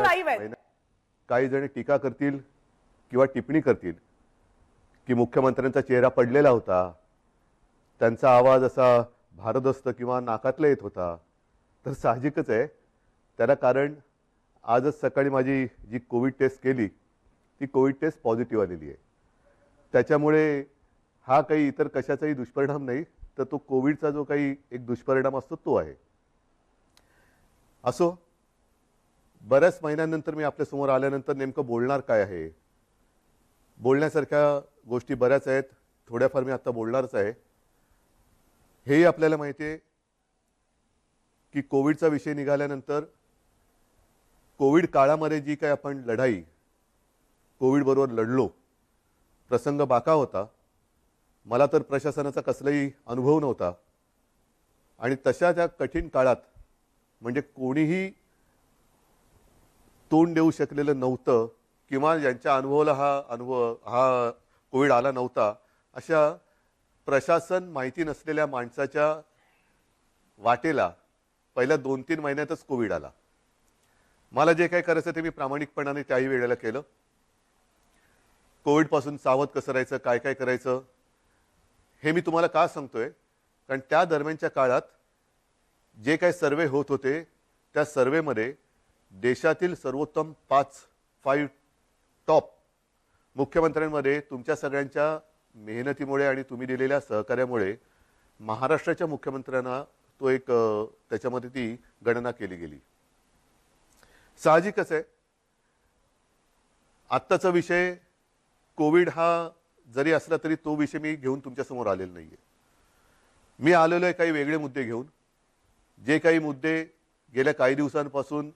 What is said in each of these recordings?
Live आहेत. काही जण टीका करतील किंवा टिप्पणी करतील की मुख्यमंत्र्यांचा चेहरा पडलेला होता, त्यांचा आवाज असा भारदस्त किंवा नाकातला येत होता. तर साहजिकच आहे त्याला कारण आजच सकाळी माझी जी कोविड टेस्ट केली ती कोविड टेस्ट पॉझिटिव्ह आलेली आहे. त्याच्यामुळे हा काही इतर कशाचाही दुष्परिणाम नाही, तर तो कोविडचा जो काही एक दुष्परिणाम असतो तो आहे. असो, बऱ्याच महिन्यांनंतर मी आपल्यासमोर आल्यानंतर नेमकं बोलणार काय आहे, बोलण्यासारख्या गोष्टी बऱ्याच आहेत, थोड्याफार मी आता बोलणारच आहे. हेही आपल्याला माहिती आहे की कोविडचा विषय निघाल्यानंतर कोविड काळामध्ये जी काही आपण लढाई कोविडबरोबर लढलो, प्रसंग बाका होता. मला तर प्रशासनाचा कसलाही अनुभव नव्हता आणि तशा त्या कठीण काळात म्हणजे कोणीही तोंड देऊ शकलेलं नव्हतं किंवा ज्यांच्या अनुभवाला हा कोविड आला नव्हता, अशा प्रशासन माहिती नसलेल्या माणसाच्या वाटेला पहिल्या 2-3 महिन्यातच कोविड आला. मला जे काही करायचं ते मी प्रामाणिकपणाने त्याही वेळेला केलं. कोविडपासून सावध कसं राहायचं, काय काय करायचं हे मी तुम्हाला का सांगतोय, कारण त्या दरम्यानच्या काळात जे काही सर्वे होत होते त्या सर्वेमध्ये देशातील सर्वोत्तम 5 टॉप मुख्यमंत्र्यांमध्ये तुमच्या सगळ्यांच्या मेहनतीमुळे आणि तुम्ही दिलेल्या सहकार्यामुळे महाराष्ट्राच्या मुख्यमंत्र्यांना तो एक त्याच्यामध्ये ती गणना केली गेली. साहजिकच आहे आत्ताचा विषय कोविड हा जरी असला तरी तो विषय मी घेऊन तुमच्यासमोर आलेला नाहीये. मी आलेलो आहे काही वेगळे मुद्दे घेऊन, जे काही मुद्दे गेल्या काही दिवसांपासून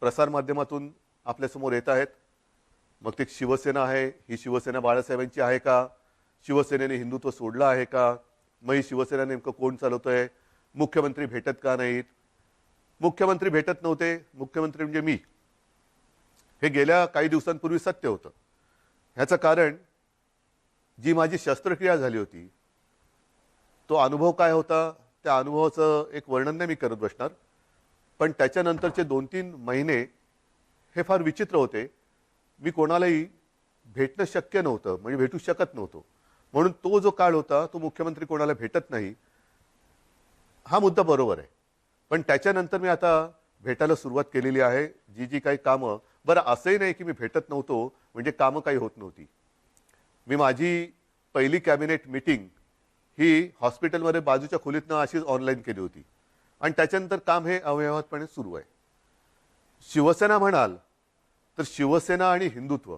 प्रसारमाध्यमातून आपल्यासमोर येत आहेत. मग ते शिवसेना आहे, ही शिवसेना बाळासाहेबांची आहे का, शिवसेनेने हिंदुत्व सोडलं आहे का, मग ही शिवसेना नेमकं कोण चालवतोय, मुख्यमंत्री भेटत का नाहीत, मुख्यमंत्री भेटत नव्हते, मुख्यमंत्री म्हणजे मी, हे गेल्या काही दिवसांपूर्वी सत्य होतं. ह्याचं कारण जी माझी शस्त्रक्रिया झाली होती तो अनुभव काय होता, त्या अनुभवाचं एक वर्णन नाही मी करत बसणार, पण त्याच्यानंतरचे 2-3 महिने हे फार विचित्र होते. मी कोणालाही भेटणं शक्य नव्हतं, म्हणजे भेटू शकत नव्हतो. म्हणून तो जो काळ होता तो मुख्यमंत्री कोणाला भेटत नाही हा मुद्दा बरोबर आहे. पण त्याच्यानंतर मी आता भेटायला सुरुवात केलेली आहे. जी काही कामं, बरं असंही नाही की मी भेटत नव्हतो म्हणजे कामं काही होत नव्हती. मी माझी पहिली कॅबिनेट मीटिंग ही हॉस्पिटलमध्ये बाजूच्या खोलीतनं अशीच ऑनलाईन केली होती आणि त्याच्यानंतर काम हे अव्यवहातपणे सुरू आहे. शिवसेना म्हणाल तर शिवसेना आणि हिंदुत्व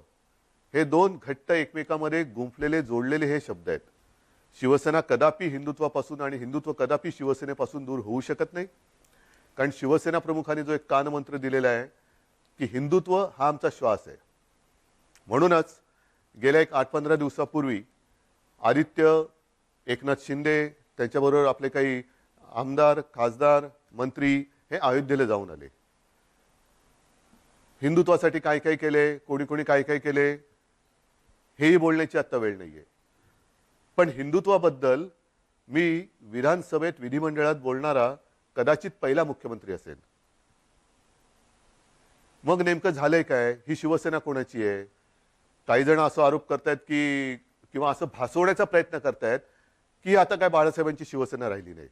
हे दोन घट्ट एकमेकांमध्ये गुंफलेले जोडलेले हे शब्द आहेत. शिवसेना कदापि हिंदुत्वापासून आणि हिंदुत्व कदापि शिवसेनेपासून दूर होऊ शकत नाही, कारण शिवसेना प्रमुखांनी जो एक कानमंत्र दिलेला आहे की हिंदुत्व हा आमचा श्वास आहे. म्हणूनच गेल्या एक 8-15 दिवसापूर्वी आदित्य, एकनाथ शिंदे, त्यांच्याबरोबर आपले काही आमदार, खासदार, मंत्री हे अयोध्येला जाऊन आले. हिंदुत्वासाठी काय काय केले, कोणी कोणी काय काय केले हेही बोलण्याची आता वेळ नाहीये. पण हिंदुत्वाबद्दल मी विधानसभेत, विधिमंडळात बोलणारा कदाचित पहिला मुख्यमंत्री असेल. मग नेमकं झालंय काय, ही शिवसेना कोणाची आहे? काही जण असं आरोप करतायत की किंवा असं भासवण्याचा प्रयत्न करतायत की आता काय बाळासाहेबांची शिवसेना राहिली नाही.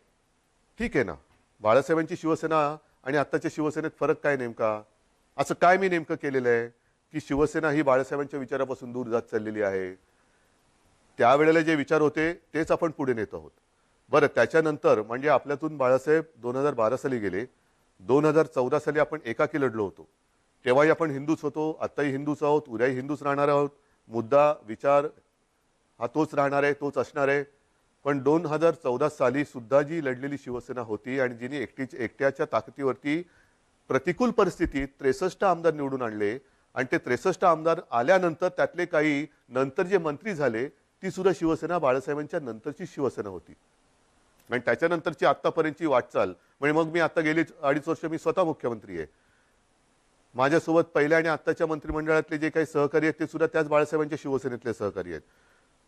ठीक आहे ना, बाळासाहेबांची शिवसेना आणि आत्ताच्या शिवसेनेत फरक काय नेमका? असं काय मी नेमकं केलेलं आहे की शिवसेना ही बाळासाहेबांच्या विचारापासून दूर जात चाललेली आहे? त्यावेळेला जे विचार होते तेच आपण पुढे नेत आहोत. बरं, त्याच्यानंतर म्हणजे आपल्यातून बाळासाहेब 2012 साली गेले, 2014 साली आपण एकाकी लढलो होतो. तेव्हाही आपण हिंदूच होतो, आत्ताही हिंदूच आहोत, उद्याही हिंदूच राहणार आहोत. मुद्दा, विचार हा तोच राहणार आहे, तोच असणार आहे. पण 2014 साली सुद्धा जी लढलेली शिवसेना होती आणि जिने एकट्याच्या ताकदीवरती प्रतिकूल परिस्थितीत 63 आमदार निवडून आणले आणि ते 63 आमदार आल्यानंतर त्यातले काही नंतर जे मंत्री झाले ती सुद्धा शिवसेना बाळासाहेबांच्या नंतरची शिवसेना होती. आणि त्याच्यानंतरची आत्तापर्यंतची वाटचाल म्हणजे मग मी आता गेली 2.5 वर्ष मी स्वतः मुख्यमंत्री आहे. माझ्यासोबत पहिल्या आणि आत्ताच्या मंत्रिमंडळातले जे काही सहकारी आहेत ते सुद्धा त्याच बाळासाहेबांच्या शिवसेनेतले सहकारी आहेत.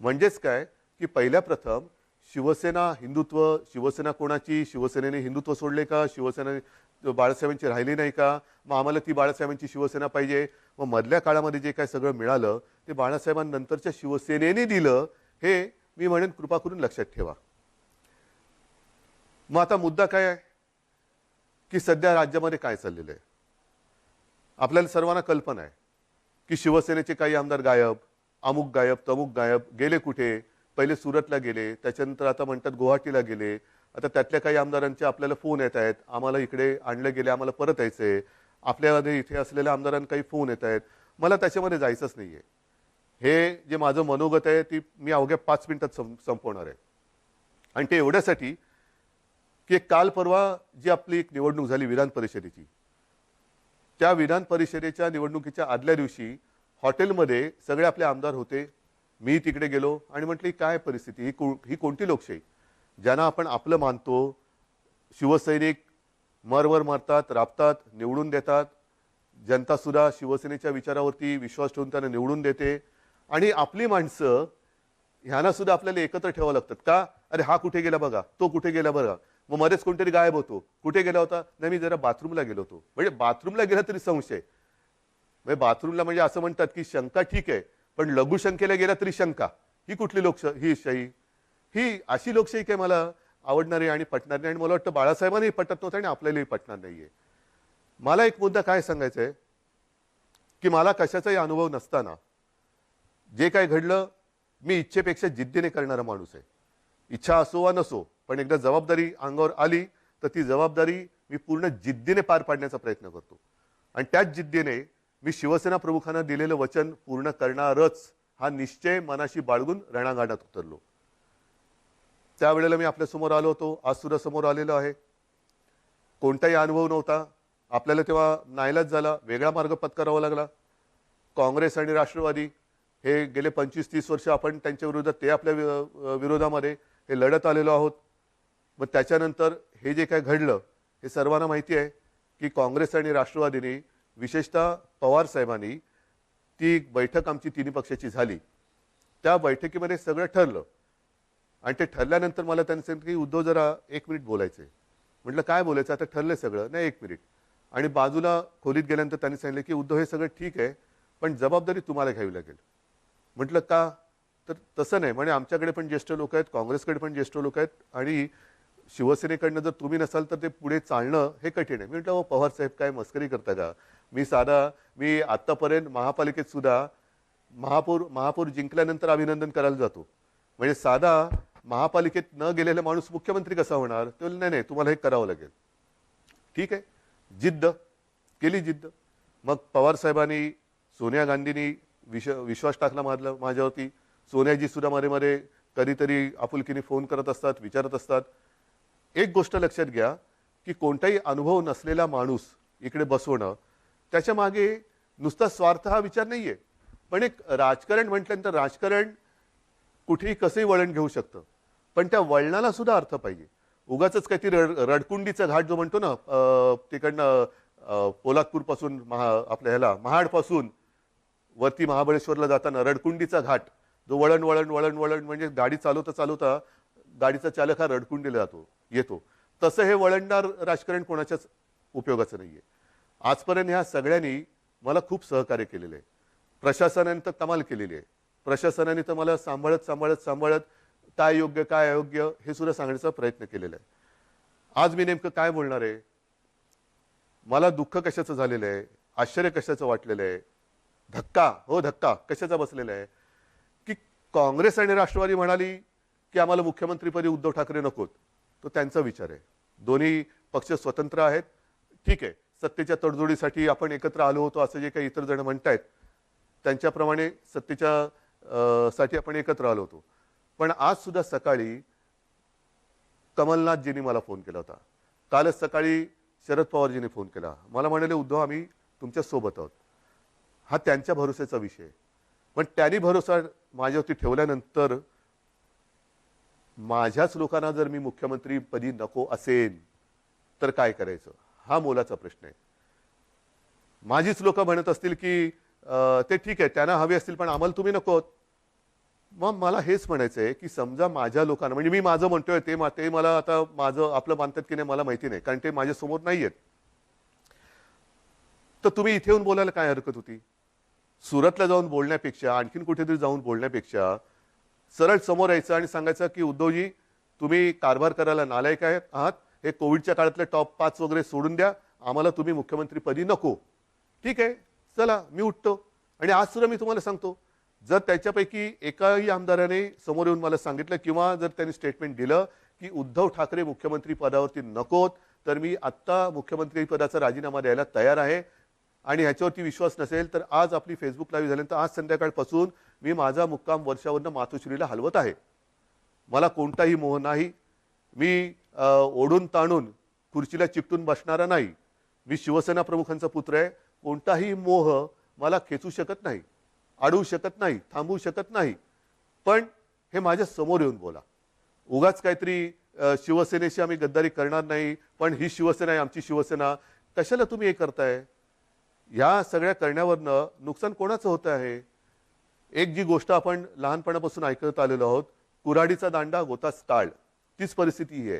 म्हणजेच काय की पहिल्या प्रथम शिवसेना, हिंदुत्व, शिवसेना कोणाची, शिवसेनेने हिंदुत्व सोडले का, शिवसेनेने बाळासाहेबांची राहिली नाही का, मग आम्हाला ती बाळासाहेबांची शिवसेना पाहिजे. मग मधल्या काळामध्ये जे काय सगळं मिळालं ते बाळासाहेबांनंतरच्या शिवसेनेने दिलं, हे मी म्हणेन कृपा करून लक्षात ठेवा. मग आता मुद्दा काय आहे की सध्या राज्यामध्ये काय चाललेलं आहे. आपल्याला सर्वांना कल्पना आहे की शिवसेनेचे काही आमदार गायब, अमुक गायब, तमुक गायब, गेले कुठे. पहिले सुरतला गेले, त्याच्यानंतर आता म्हणतात गुवाहाटीला गेले. आता त्यातल्या काही आमदारांचे आपल्याला फोन येत आहेत, आम्हाला इकडे आणले गेले, आम्हाला परत यायचंय. आपल्यामध्ये इथे असलेल्या आमदारांना काही फोन येत आहेत. मला त्याच्यामध्ये जायचंच नाहीये. हे जे माझं मनोगत आहे ती मी अवघ्या 5 मिनिटात संपवणार आहे. आणि ते एवढ्यासाठी की काल परवा जी आपली एक निवडणूक झाली विधान परिषदेची, त्या विधान परिषदेच्या निवडणुकीच्या आदल्या दिवशी हॉटेलमध्ये सगळे आपले आमदार होते. मी तिकडे गेलो आणि म्हटली काय परिस्थिती, ही कोणती लोकशाही. ज्यांना आपण आपलं मानतो, शिवसैनिक मरवर मरतात, राबतात, निवडून देतात. जनता सुद्धा शिवसेनेच्या विचारावरती विश्वास ठेवून त्यांना निवडून देते. आणि आपली माणसं ह्यांना सुद्धा आपल्याला एकत्र ठेवावं लागतात का. अरे हा कुठे गेला बघा, तो कुठे गेला बघा. मग मध्येच कोणतरी गायब होतो, कुठे गेला होता, नाही मी जरा बाथरूमला गेलो होतो. म्हणजे बाथरूमला गेला तरी संशय. म्हणजे बाथरूमला म्हणजे असं म्हणतात की शंका ठीक आहे, पण लघुशंकेला गेला तरी शंका. ही कुठली ही शाही. ही अशी लोकशाही काय मला आवडणारी आणि पटणार नाही. आणि मला वाटतं बाळासाहेबांनाही पटत नव्हतं आणि आपल्यालाही पटणार नाहीये. मला एक मुद्दा काय सांगायचा आहे की मला कशाचाही अनुभव नसताना जे काय घडलं, मी इच्छेपेक्षा जिद्दीने करणारा माणूस आहे. इच्छा असो वा नसो, पण एकदा जबाबदारी अंगावर आली तर ती जबाबदारी मी पूर्ण जिद्दीने पार पाडण्याचा प्रयत्न करतो. आणि त्याच जिद्दीने मी शिवसेना प्रमुखांना दिलेलं वचन पूर्ण करणारच हा निश्चय मनाशी बाळगून रणांगणात उतरलो. त्यावेळेला मी आपल्या समोर आलो होतो, आज सुद्धा समोर आलेलो आहे. कोणताही अनुभव नव्हता. आपल्याला तेव्हा नाईलाज झाला, वेगळा मार्ग पत्करावा लागला. काँग्रेस आणि राष्ट्रवादी हे गेले 25-30 वर्ष आपण त्यांच्या विरोधात, ते आपल्या विरोधामध्ये हे लढत आलेलो आहोत. मग त्याच्यानंतर हे जे काय घडलं हे सर्वांना माहिती आहे की काँग्रेस आणि राष्ट्रवादीने, विशेषतः पवार साहेबांनी, ती बैठक आमची तिन्ही पक्षाची झाली. त्या बैठकीमध्ये सगळं ठरलं. आणि ते ठरल्यानंतर मला त्यांनी सांगितलं की उद्धव जरा 1 मिनिट बोलायचंय. म्हटलं काय बोलायचं, आता ठरलंय सगळं. नाही 1 मिनिट. आणि बाजूला खोलीत गेल्यानंतर त्यांनी सांगितलं की उद्धव हे सगळं ठीक आहे, पण जबाबदारी तुम्हाला घ्यावी लागेल. म्हटलं का. तर तसं नाही म्हणे, आमच्याकडे पण ज्येष्ठ लोक आहेत, काँग्रेसकडे पण ज्येष्ठ लोक आहेत, आणि शिवसेनेकडनं जर तुम्ही नसाल तर ते पुढे चालणं हे कठीण आहे. मी म्हटलं पवार साहेब काय मस्करी करता का. मी आतापर्यंत महापालिकेत सुद्धा महापौर जिंकल्यानंतर अभिनंदन करायला जातो. म्हणजे साधा महापालिकेत न गेलेला माणूस मुख्यमंत्री कसा होणार. ते बोलले नाही तुम्हाला हे करावं लागेल. ठीक आहे, जिद्द केली जिद्द. मग पवार साहेबांनी, सोनिया गांधींनी विश्वास टाकला माझ्यावरती. सोनियाजी सुद्धा मध्ये मध्ये कधीतरी आपुलकीने फोन करत असतात, विचारत असतात. एक गोष्ट लक्षात घ्या की कोणताही अनुभव नसलेला माणूस इकडे बसवणं, त्याच्या मागे नुसता स्वार्थ हा विचार नाहीये. पण एक राजकारण म्हटल्यानंतर राजकारण कुठेही कसंही वळण घेऊ शकतं, पण त्या वळणाला सुद्धा अर्थ पाहिजे. उगाच काहीतरी रडकुंडीचा घाट जो म्हणतो ना, तिकडनं पोलादपूर पासून आपल्या ह्याला महाडपासून वरती महाबळेश्वरला जाताना रडकुंडीचा घाट, जो वळण वळण वळण वळण म्हणजे गाडी चालवता चालवता गाडीचा चालक हा रडकुंडीला येतो. तसं हे वळणदार राजकारण कोणाच्याच उपयोगाचं नाहीये. आजपर्यंत ह्या सगळ्यांनी मला खूप सहकार्य केलेलं आहे. प्रशासनाने तर कमाल केलेली आहे. प्रशासनाने तर मला सांभाळत काय योग्य काय अयोग्य हे सुद्धा सांगण्याचा प्रयत्न केलेला आहे. आज मी नेमकं काय बोलणार आहे, मला दुःख कशाचं झालेलं आहे, आश्चर्य कशाचं वाटलेलं आहे, धक्का कशाचा बसलेला आहे की काँग्रेस आणि राष्ट्रवादी म्हणाली की आम्हाला मुख्यमंत्रीपदी उद्धव ठाकरे नकोत. तो त्यांचा विचार आहे. दोन्ही पक्ष स्वतंत्र आहेत. ठीक आहे, सत्तेच्या तडजोडीसाठी आपण एकत्र आलो होतो असं जे काही इतर जण म्हणतायत, त्यांच्याप्रमाणे सत्तेच्या साठी आपण एकत्र आलो होतो. पण आज सुद्धा सकाळी कमलनाथजींनी मला फोन केला होता. कालच सकाळी शरद पवारजींनी फोन केला. मला म्हणाले उद्धव आम्ही तुमच्या सोबत आहोत. हा त्यांच्या भरोश्याचा विषय. पण त्यांनी भरोसा माझ्यावरती ठेवल्यानंतर माझ्याच लोकांना जर मी मुख्यमंत्री पदी नको असेल तर काय करायचं, हा मोलाचा प्रश्न आहे. माझीच लोक म्हणत असतील की ते ठीक आहे त्यांना हवे असतील पण आम्हाला तुम्ही नको. मग मला हेच म्हणायचं आहे की समजा माझ्या लोकांना, म्हणजे मी माझं म्हणतोय ते मला आता माझं आपलं मानतात की नाही मला माहिती नाही, कारण ते माझ्या समोर नाही आहेत. तर तुम्ही इथे येऊन बोलायला काय हरकत होती? सुरतला जाऊन बोलण्यापेक्षा, आणखीन कुठेतरी जाऊन बोलण्यापेक्षा सरळ समोर यायचं आणि सांगायचं की उद्धवजी, तुम्ही कारभार करायला नालायक आहात, हे कोविडच्या काळातले टॉप 5 वगैरे सोडून द्या, आम्हाला तुम्ही मुख्यमंत्रीपदी नको. ठीक आहे, चला मी उठतो. आणि आज सुद्धा मी तुम्हाला सांगतो, जर त्याच्यापैकी एकाही आमदाराने समोर येऊन मला सांगितलं किंवा जर त्यांनी स्टेटमेंट दिलं की उद्धव ठाकरे मुख्यमंत्री पदावरती नकोत, तर मी आत्ता मुख्यमंत्री पदाचा राजीनामा द्यायला तयार आहे. आणि ह्याच्यावरती विश्वास नसेल तर आज आपली फेसबुक लाईव्ह झाल्यानंतर आज संध्याकाळपासून मी माझा मुक्काम वर्षावरनं मातोश्रीला हलवत आहे. मला कोणताही मोह नाही. मी ओढून ताणून खुर्चीला चिकटून बसणारा नाही. मी शिवसेना प्रमुखांचा पुत्र आहे. कोणताही मोह मला खेचू शकत नाही, अडवू शकत नाही, थांबवू शकत नाही. पण हे माझ्या समोर येऊन बोला. उगाच काहीतरी शिवसेनेशी आम्ही गद्दारी करणार नाही, पण ही शिवसेना आहे, आमची शिवसेना, कशाला तुम्ही हे करताय? या सगळ्या करण्यावरनं नुकसान कोणाचं होतं आहे? एक जी गोष्ट आपण लहानपणापासून ऐकत आलेलो आहोत, कुऱ्हाडीचा दांडा गोतास टाळ, तीच परिस्थिती ही आहे.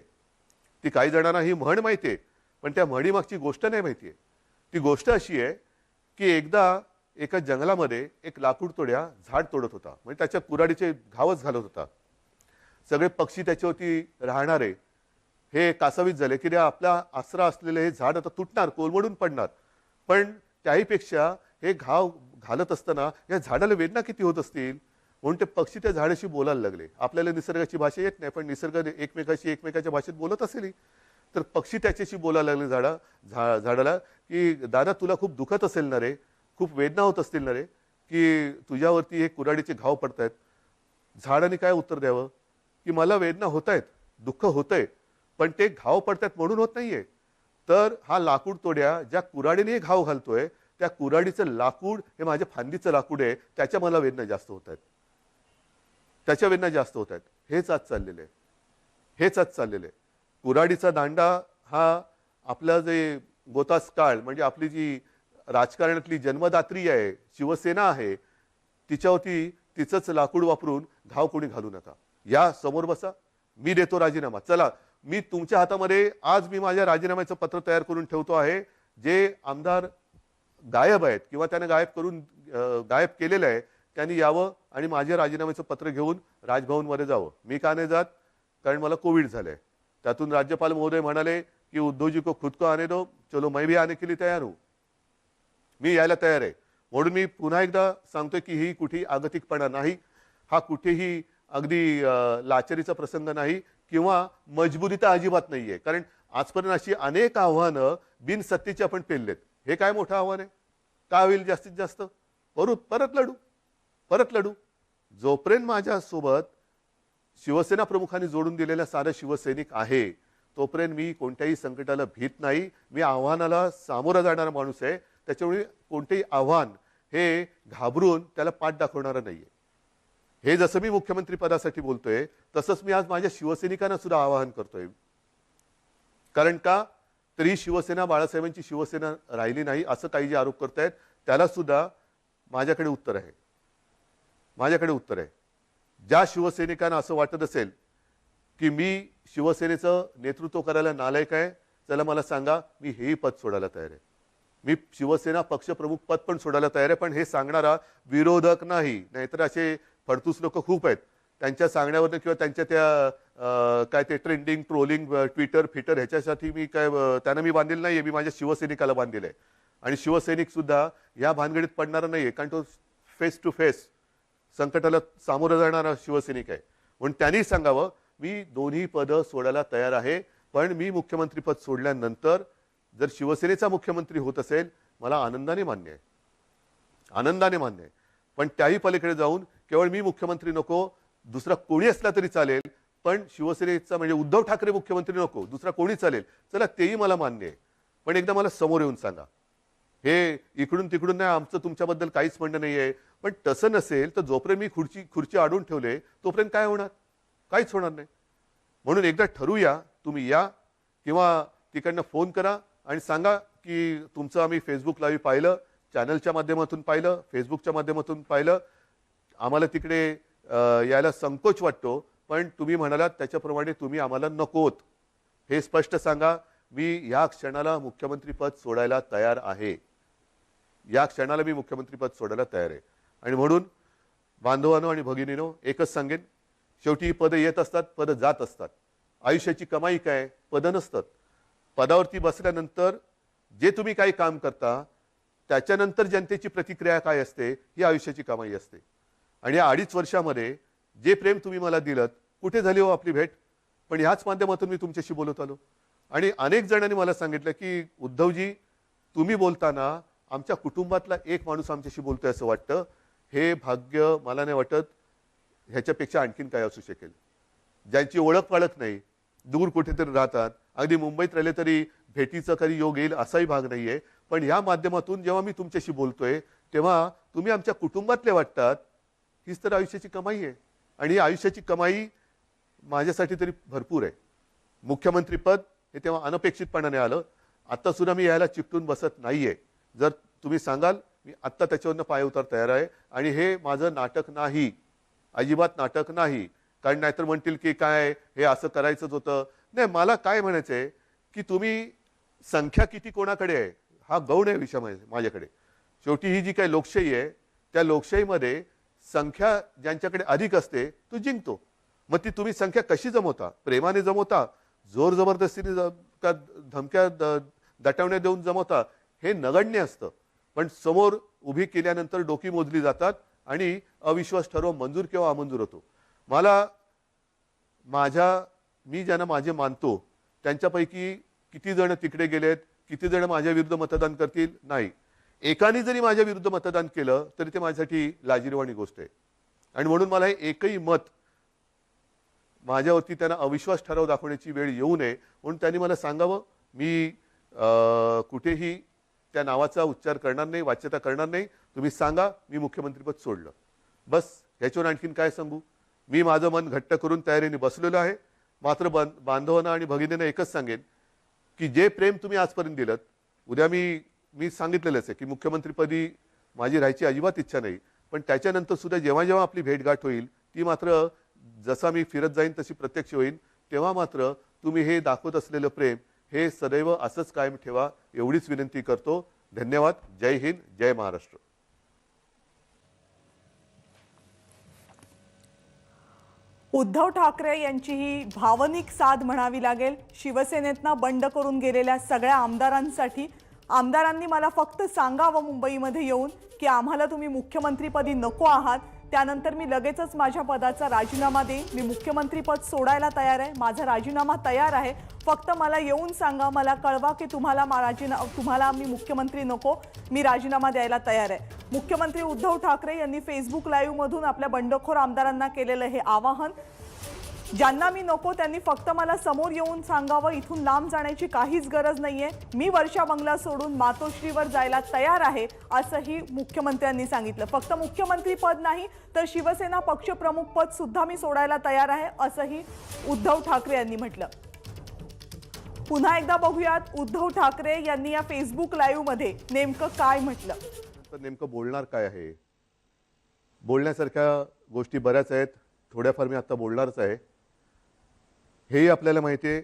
ती काही जणांना ही म्हण माहिती आहे, पण त्या म्हणीमागची गोष्ट नाही माहिती आहे. ती गोष्ट अशी आहे की एकदा एका जंगलामध्ये एक लाकूड तोड्या झाड तोडत होता, म्हणजे त्याच्या कुऱ्हाडीचे घावच घालत होता. सगळे पक्षी त्याच्यावरती राहणारे हे कासावीस झाले की आपला आसरा असलेले हे झाड आता तुटणार, कोलमडून पडणार. पण त्याहीपेक्षा हे घाव घालत असताना या झाडाला वेदना किती होत असतील, म्हणून ते पक्षी त्या झाडाशी बोलायला लागले. आपल्याला निसर्गाची भाषा येत नाही, पण निसर्ग एकमेकाच्या भाषेत बोलत असेल. तर पक्षी त्याच्याशी बोलायला लागले झाडाला की दादा, तुला खूप दुखत असेल ना रे, खूप वेदना होत असतील ना रे, की तुझ्यावरती हे कुऱ्हाडीचे घाव पडतायत. झाडाने काय उत्तर द्यावं की मला वेदना होत आहेत, दुःख होतंय, पण ते घाव पडतायत म्हणून होत नाहीये. तर हा लाकूड तोड्या ज्या कुऱ्हाडीने घाव घालतोय, त्या कुऱ्हाडीचं लाकूड हे माझ्या फांदीचं लाकूड आहे, त्याच्या मला वेदना जास्त होत आहेत, त्याच्या वेदना जास्त होत आहेत. हेच आज चाललेलं आहे, हेच आज चाललेलं आहे. कुऱ्हाडीचा दांडा हा आपला जे गोतास काळ, म्हणजे आपली जी राजकारणातली जन्मदात्री आहे, शिवसेना आहे, तिच्यावरती तिचंच लाकूड वापरून घाव कोणी घालू नका. या समोर बसा, मी देतो राजीनामा. चला, मी तुमच्या हातामध्ये आज मी माझ्या राजीनाम्याचं पत्र तयार करून ठेवतो आहे. जे आमदार गायब आहेत किंवा त्याने गायब केलेलं आहे, त्यांनी यावं आणि माझ्या राजीनाम्याचं पत्र घेऊन राजभवनमध्ये जावं. मी का नाही जात? कारण मला कोविड झालंय. त्यातून राज्यपाल महोदय म्हणाले की उद्धवजी को खुद को आने दो, चलो मैं भी आने के लिए तैयार हूं. मी यायला तयार आहे. म्हणून मी पुन्हा एकदा सांगतोय की ही कुठेही आगतिकपणा नाही, हा कुठेही अगदी लाचारीचा प्रसंग नाही किंवा मजबुरी तर अजिबात नाहीये. कारण आजपर्यंत अशी अनेक आव्हानं बिनसत्तेची आपण पेललेत. हे काय मोठं आव्हान आहे? काय होईल जास्तीत जास्त? परत लढू. जोपर्यंत माझ्यासोबत शिवसेना प्रमुखांनी जोडून दिलेला सारा शिवसैनिक आहे, तोपर्यंत मी कोणत्याही संकटाला भीत नाही. मी आव्हानाला सामोरा जाणारा माणूस आहे. त्याच्यामुळे कोणतेही आव्हान हे घाबरून त्याला पाठ दाखवणारा नाहीये. हे जसं मी मुख्यमंत्री पदासाठी बोलतोय, तसंच मी आज माझ्या शिवसैनिकांना सुद्धा आवाहन करतोय. कारण का तर ही शिवसेना बाळासाहेबांची शिवसेना राहिली नाही असं काही जे आरोप करतायत, त्याला सुद्धा माझ्याकडे उत्तर आहे. ज्या शिवसैनिकांना असं वाटत असेल की मी शिवसेनेचं नेतृत्व करायला नालायक आहे, चला मला सांगा, मी हेही पद सोडायला तयार आहे. मी शिवसेना पक्षप्रमुख पद पण सोडायला तयार आहे, पण हे सांगणारा विरोधक नाही. नाहीतर असे फडतूस लोक खूप आहेत. त्यांच्या सांगण्यावरनं किंवा त्यांच्या त्या काय ते ट्रेंडिंग, ट्रोलिंग, ट्विटर ह्याच्यासाठी मी काय त्यांना मी बांधलेलं नाहीये. मी माझ्या शिवसैनिकाला बांधलेलं आहे. आणि शिवसैनिक सुद्धा या भानगडीत पडणारा नाहीये, कारण तो फेस टू फेस संकटाला सामोरं जाणारा शिवसैनिक आहे. म्हणून त्यांनी सांगावं, मी दोन्ही पदं सोडायला तयार आहे, पण मी मुख्यमंत्रीपद सोडल्यानंतर जर शिवसेनेचा मुख्यमंत्री होत असेल, मला आनंदाने मान्य आहे. पण त्याही पलीकडे जाऊन केवळ मी मुख्यमंत्री नको, दुसरा कोणी असला तरी चालेल, पण शिवसेनेचा म्हणजे उद्धव ठाकरे मुख्यमंत्री नको, दुसरा कोणी चालेल, चला तेही मला मान्य आहे. पण एकदा मला समोर येऊन सांगा. हे इकडून तिकडून नाही, आमचं तुमच्याबद्दल काहीच म्हणणं नाहीये. पण तसं नसेल तर जोपर्यंत मी खुर्ची अडवून ठेवले, तोपर्यंत काय होणार? काहीच होणार नाही. म्हणून एकदा ठरवूया, तुम्ही या किंवा तिकडनं फोन करा आणि सांगा की तुमचं आम्ही फेसबुक लाईव्ह पाहिलं, चॅनलच्या माध्यमातून पाहिलं, फेसबुकच्या माध्यमातून पाहिलं. आम्हाला तिकडे यायला संकोच वाटतो, पण तुम्ही म्हणालात त्याच्याप्रमाणे तुम्ही आम्हाला नकोत, हे स्पष्ट सांगा. मी या क्षणाला मुख्यमंत्री पद सोडायला तयार आहे. या क्षणाला मी मुख्यमंत्रीपद सोडायला तयार आहे. आणि म्हणून बांधवांनो आणि भगिनीनो एकच सांगेन, शेवटी ही पदं येत असतात, पदं जात असतात. आयुष्याची कमाई काय? पदं नसतात. पदावरती बसल्यानंतर जे तुम्ही काही काम करता त्याच्यानंतर जनतेची प्रतिक्रिया काय असते ही आयुष्याची कमाई असते. आणि या 2.5 वर्षामध्ये जे प्रेम तुम्ही मला दिलं, कुठे झाली हो आपली भेट? पण ह्याच माध्यमातून मी तुमच्याशी बोलत आलो. आणि अनेक जणांनी मला सांगितलं की उद्धवजी, तुम्ही बोलताना आमच्या कुटुंबातला एक माणूस आमच्याशी बोलतोय असं वाटतं. हे भाग्य मला नाही वाटत ह्याच्यापेक्षा आणखीन काय असू शकेल. ज्यांची ओळख पाळख नाही, दूर कुठेतरी राहतात, अगदी मुंबईत राहिले तरी भेटीचा कधी योग येईल असाही भाग नाहीये. पण ह्या माध्यमातून जेव्हा मी तुमच्याशी बोलतोय तेव्हा तुम्ही आमच्या कुटुंबातले वाटतात. हीच तर आयुष्याची कमाई आहे. आणि ही आयुष्याची कमाई माझ्यासाठी तरी भरपूर आहे. मुख्यमंत्रीपद हे तेव्हा अनपेक्षितपणाने आलं. आत्ता सुद्धा मी यायला चिकटून बसत नाहीये. जर तुम्ही सांगाल मी आत्ता त्याच्यावरनं पाय उतार तयार आहे. आणि हे माझं नाटक नाही, अजिबात नाटक नाही. कारण नाहीतर म्हणतील की काय हे असं करायचंच होतं. नाही, मला काय म्हणायचंय की तुम्ही संख्या किती कोणाकडे आहे हा गौण आहे विषय माझ्याकडे. शेवटी ही जी काही लोकशाही आहे त्या लोकशाहीमध्ये संख्या ज्यांच्याकडे अधिक असते तो जिंकतो. मग ती तुम्ही संख्या कशी जमवता? प्रेमाने जमवता, जोर जबरदस्तीने का धमक्या दटावण्या देऊन जमवता? हे नगण्य असतं. पण समोर उभी केल्यानंतर डोकी मोजली जातात आणि अविश्वास ठराव मंजूर किंवा अमंजूर होतो. मी ज्यांना माझे मानतो त्यांच्यापैकी किती जण तिकडे गेलेत, किती जण माझ्या विरुद्ध मतदान करतील? नाही. एकाने जरी माझ्या विरुद्ध मतदान केलं तरी ते माझ्यासाठी लाजिरवाणी गोष्ट आहे. आणि म्हणून मला हे एकही मत माझ्यावरती त्यांना अविश्वास ठराव दाखवण्याची वेळ येऊ नये म्हणून त्यांनी मला सांगावं. मी कुठेही त्या नावाचा उच्चार करणार नाही, वाच्यता करणार नाही. तुम्ही सांगा मी मुख्यमंत्रीपद सोडलं, बस. ह्याच्यावर आणखीन काय सांगू? मी माझं मन घट्ट करून तयारीने बसलेलो आहे. मात्र बांधवांना आणि भगिनींना एकच सांगेन की जे प्रेम तुम्ही आजपर्यंत दिलं, उद्या मी सांगितलेलंच आहे की मुख्यमंत्रीपदी माझी राहायची अजिबात इच्छा नाही. पण त्याच्यानंतर सुद्धा जेव्हा जेव्हा आपली भेटगाठ होईल ती मात्र जसा मी फिरत जाईन तशी प्रत्यक्ष होईल. तेव्हा मात्र तुम्ही हे दाखवत असलेलं प्रेम हे सदैव असंच कायम ठेवा एवढीच विनंती करतो. धन्यवाद. जय हिंद, जय महाराष्ट्र. उद्धव ठाकरे यांची ही भावनिक साथ म्हणावी लागेल. शिवसेनेतनं बंड करून गेलेल्या सगळ्या आमदारांसाठी आमदारांनी मला फक्त सांगावं मुंबईमध्ये येऊन की आम्हाला तुम्ही मुख्यमंत्रीपदी नको आहात, त्यानंतर मी लगेचच माझ्या पदाचा राजीनामा देईन. मी मुख्यमंत्रीपद सोडायला तयार आहे, माझा राजीनामा तयार आहे. फक्त मला येऊन सांगा, मला कळवा की तुम्हाला मी मुख्यमंत्री नको, मी राजीनामा द्यायला तयार आहे. मुख्यमंत्री उद्धव ठाकरे यांनी फेसबुक लाईव्ह मधून आपल्या बंडखोर आमदारांना केलेलं हे आवाहन. ज्यांना मी नको त्यांनी फक्त मला समोर येऊन सांगावं, इथून लांब जाण्याची काहीच गरज नाहीये. मी वर्षा बंगला सोडून मातोश्रीवर जायला तयार आहे असंही मुख्यमंत्र्यांनी सांगितलं. फक्त मुख्यमंत्री पद नाही तर शिवसेना पक्षप्रमुख पद सुद्धा मी सोडायला तयार आहे असंही उद्धव ठाकरे यांनी म्हटलं. पुन्हा एकदा बघूयात उद्धव ठाकरे यांनी या फेसबुक लाईव्ह मध्ये नेमकं काय म्हटलं. तर नेमकं बोलणार काय आहे? बोलण्यासारख्या गोष्टी बऱ्याच आहेत. थोड्याफार मी आता बोलणारच आहे. हेही आपल्याला माहिती आहे